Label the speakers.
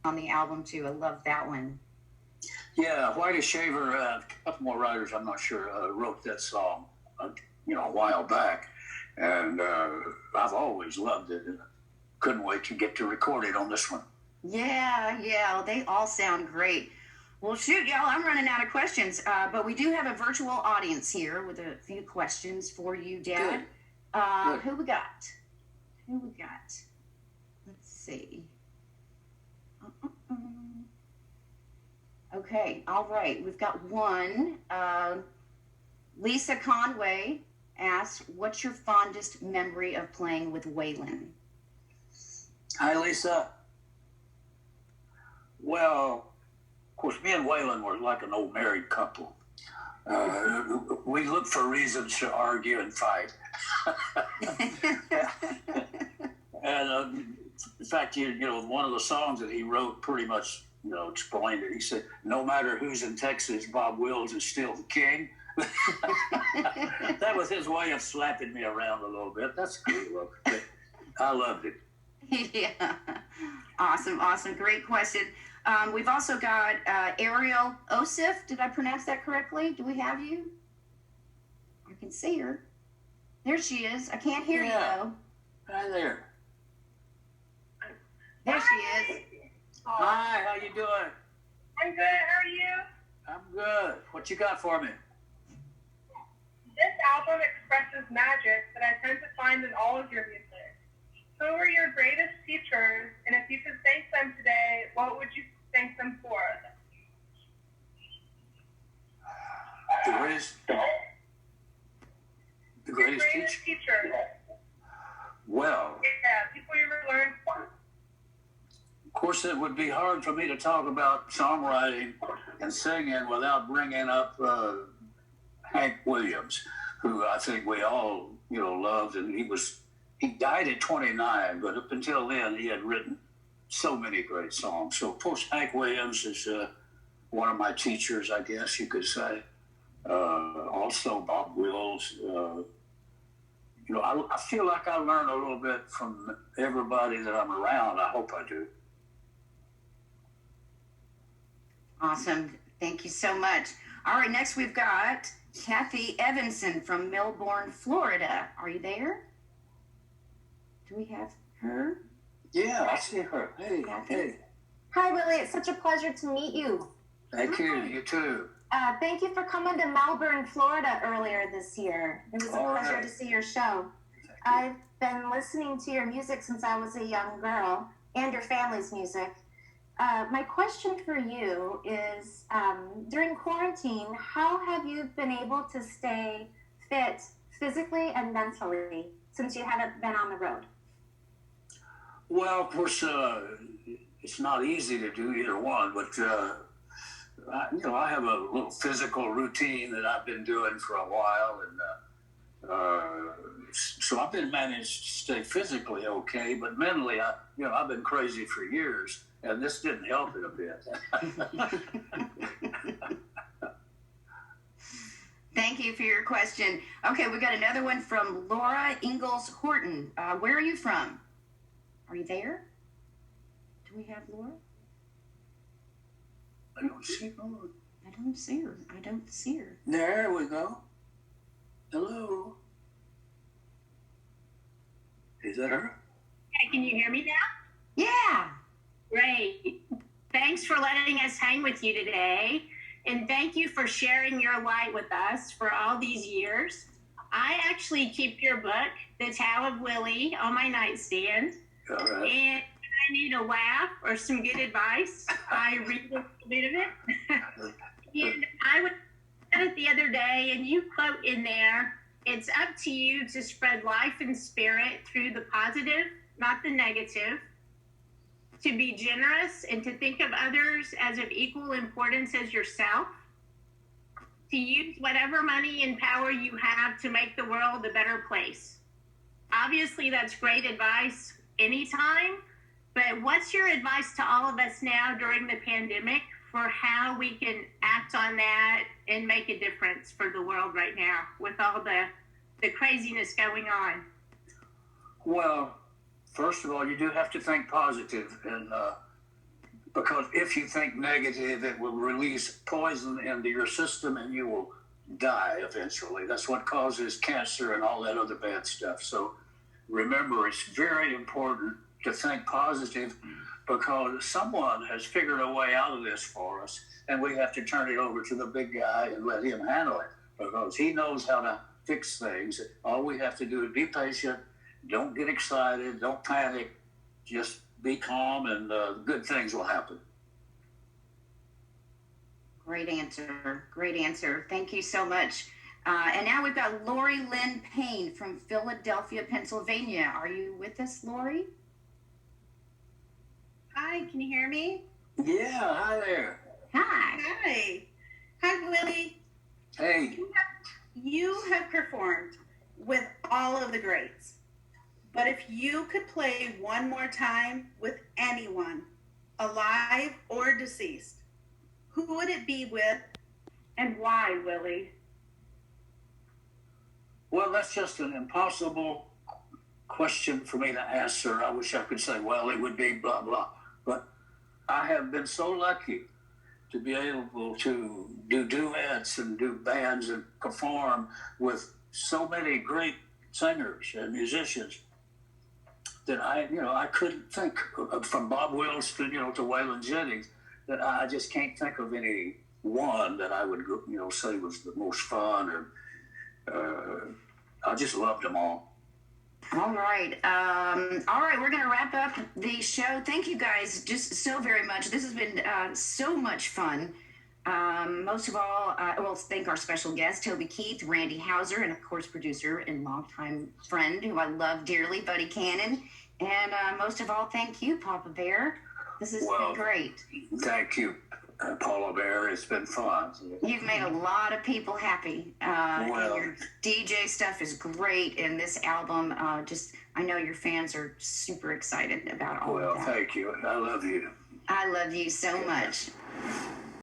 Speaker 1: on the album too. I love that one.
Speaker 2: Yeah, Whitey Shaver, a couple more writers, I'm not sure, wrote that song, a while back. And I've always loved it. And couldn't wait to get to record it on this one.
Speaker 1: Yeah, they all sound great. Well, shoot, y'all, I'm running out of questions, but we do have a virtual audience here with a few questions for you, Dad. Good. Who we got? Let's see. Okay, all right. We've got one. Lisa Conway asks, what's your fondest memory of playing with Waylon?
Speaker 2: Hi, Lisa. Well, of course, me and Waylon were like an old married couple. We look for reasons to argue and fight. And in fact, one of the songs that he wrote pretty much, explained it. He said, "No matter who's in Texas, Bob Wills is still the king." That was his way of slapping me around a little bit. That's cool. I loved it.
Speaker 1: Yeah. Awesome. Great question. We've also got Ariel Osif. Did I pronounce that correctly? Do we have you? I can see her. There she is. I can't hear you though.
Speaker 2: Hi there.
Speaker 1: There she is.
Speaker 2: Hi, how you doing?
Speaker 3: I'm good. How are you?
Speaker 2: I'm good. What you got for me?
Speaker 3: This album expresses magic that I tend to find in all of your music. Who are your greatest teachers, and if you could thank them today, what would you thank them for?
Speaker 2: The greatest
Speaker 3: teacher.
Speaker 2: Well.
Speaker 3: Yeah, people you ever learned from.
Speaker 2: Of course, it would be hard for me to talk about songwriting and singing without bringing up Hank Williams, who I think we all, loved. And he died at 29, but up until then, he had written so many great songs. So, of course, Hank Williams is one of my teachers, I guess you could say. Also, Bob Wills. I feel like I learn a little bit from everybody that I'm around. I hope I do.
Speaker 1: Awesome. Thank you so much. All right, next we've got Kathy Evanson from Melbourne, Florida. Are you there? Do we have her?
Speaker 2: Yeah, I see her. Hey, Kathy. Hey.
Speaker 4: Hi, Willie. It's such a pleasure to meet you.
Speaker 2: Thank you. You too.
Speaker 4: Thank you for coming to Melbourne, Florida earlier this year. It was a pleasure to see your show. I've been listening to your music since I was a young girl, and your family's music. My question for you is, during quarantine, how have you been able to stay fit physically and mentally since you haven't been on the road?
Speaker 2: Well, of course, it's not easy to do either one, but I have a little physical routine that I've been doing for a while, and so I've been managed to stay physically okay, but mentally, I've been crazy for years, and this didn't help it a bit.
Speaker 1: Thank you for your question. Okay, we got another one from Laura Ingalls Horton. Where are you from? Are you there? Do we have Laura?
Speaker 2: I don't see her.
Speaker 1: I don't see her.
Speaker 2: There we go. Hello. Is that her?
Speaker 3: Hey, can you hear me now?
Speaker 1: Yeah.
Speaker 3: Great. Thanks for letting us hang with you today. And thank you for sharing your light with us for all these years. I actually keep your book, The Tale of Willie, on my nightstand.
Speaker 2: All right.
Speaker 3: And I need a laugh or some good advice, I read a little bit of it. And I was at it the other day, and you quote in there, "It's up to you to spread life and spirit through the positive, not the negative, to be generous and to think of others as of equal importance as yourself, to use whatever money and power you have to make the world a better place." Obviously, that's great advice anytime, but what's your advice to all of us now during the pandemic for how we can act on that and make a difference for the world right now with all the craziness going on?
Speaker 2: Well, first of all, you do have to think positive, and because if you think negative, it will release poison into your system and you will die eventually. That's what causes cancer and all that other bad stuff. So remember, it's very important to think positive because someone has figured a way out of this for us, and we have to turn it over to the big guy and let him handle it because he knows how to fix things. All we have to do is be patient, don't get excited, don't panic, just be calm, and good things will happen.
Speaker 1: Great answer. Great answer. Thank you so much. And now we've got Lori Lynn Payne from Philadelphia, Pennsylvania. Are you with us, Lori?
Speaker 5: Hi, can you hear me?
Speaker 2: Yeah, hi there.
Speaker 1: Hi.
Speaker 5: Hi. Hi, Willie.
Speaker 2: Hey.
Speaker 5: You have performed with all of the greats. But if you could play one more time with anyone, alive or deceased, who would it be with and why, Willie?
Speaker 2: Well, that's just an impossible question for me to answer. I wish I could say, well, it would be blah, blah. But I have been so lucky to be able to do duets and do bands and perform with so many great singers and musicians that I couldn't think of, from Bob Wills to Waylon Jennings, that I just can't think of any one that I would say was the most fun, or I just loved them all.
Speaker 1: All right. All right. We're going to wrap up the show. Thank you guys just so very much. This has been so much fun. Most of all, I will thank our special guest, Toby Keith, Randy Hauser, and of course, producer and longtime friend who I love dearly, Buddy Cannon. And most of all, thank you, Papa Bear. This has been great.
Speaker 2: Thank you, Paula Bear. It's been fun.
Speaker 1: You've made a lot of people happy. And your DJ stuff is great. And this album, I know your fans are super excited about all of that.
Speaker 2: Well, thank you. I love you.
Speaker 1: I love you so much.